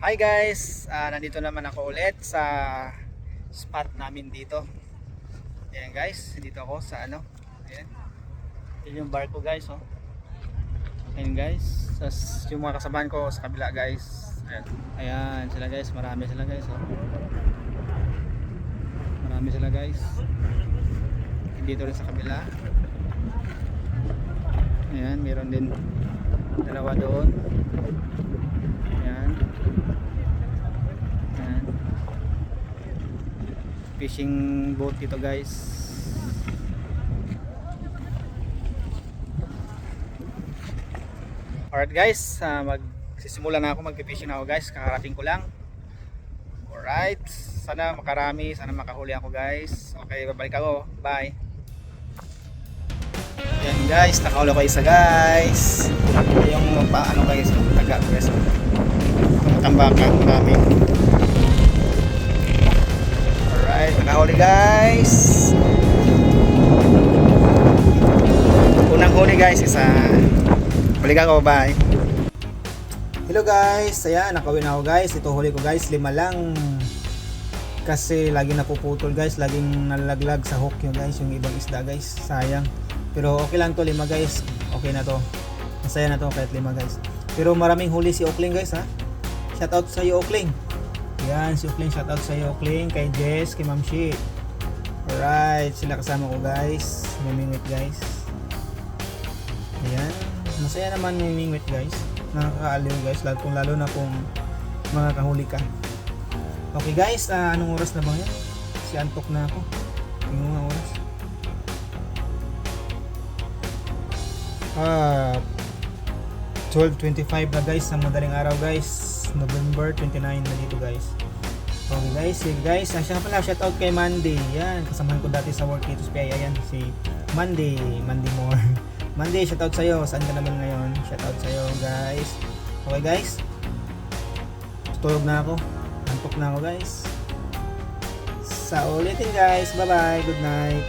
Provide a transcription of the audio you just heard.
Hi guys, nandito naman ako ulit sa spot namin dito. Ayan guys, dito ako sa ayan. Yun yung bar ko guys, oh. Ayan guys, yung mga kasamahan ko sa kabila guys. Ayan, ayan sila guys, marami sila guys, oh. Marami sila guys. Dito rin sa kabila. Ayan, meron din dalawa doon. Ayan. Ayan. Fishing boat dito guys. Alright guys, magsisimula na ako, mag-fishing na ako guys. Kakarating ko lang. Alright, sana makarami, sana makahuli ako guys. Okay, babalik ako. Bye. Ayan guys, nakahuli ko isa guys. Yung paano guys, taga guys. Tambakan namin. Alright, nakahuli guys. Unang huli guys, isa. Balik ako, bye. Hello guys, ayan, nakawin ako guys. Ito huli ko guys, 5 lang. Kasi lagi napuputol guys, laging nalalaglag sa hook yung guys, yung ibang isda guys, sayang. Pero okay lang to, 5 guys, okay na to. Masaya na to kahit 5 guys. Pero maraming huli si Oakling guys, ha. Shoutout sa iyo Oakling. Yan, si Oakling, shoutout sa iyo Oakling, kay Jess, kay Ma'am Shi. Alright, sila kasama ko guys, mamingwit guys. Ayan, masaya naman mamingwit guys. Nakakaaliw guys, lalo na kung mga kahuli ka. Okay guys, anong oras na ba yan? Si antok na ako. Tingnan mo nga oras. 12:25 na guys, sa madaling araw guys. November 29 na dito guys. Okay guys, sige guys. Siya pala, shoutout kay Monday. Yan, kasamahan ko dati sa work dito sa PIA. Yan, si Monday more. Monday, shoutout sa'yo. Saan ka naman ngayon? Shoutout sa'yo guys. Okay guys, tulog na ako. Antok na ako guys. Sa ulitin guys. Bye bye, good night.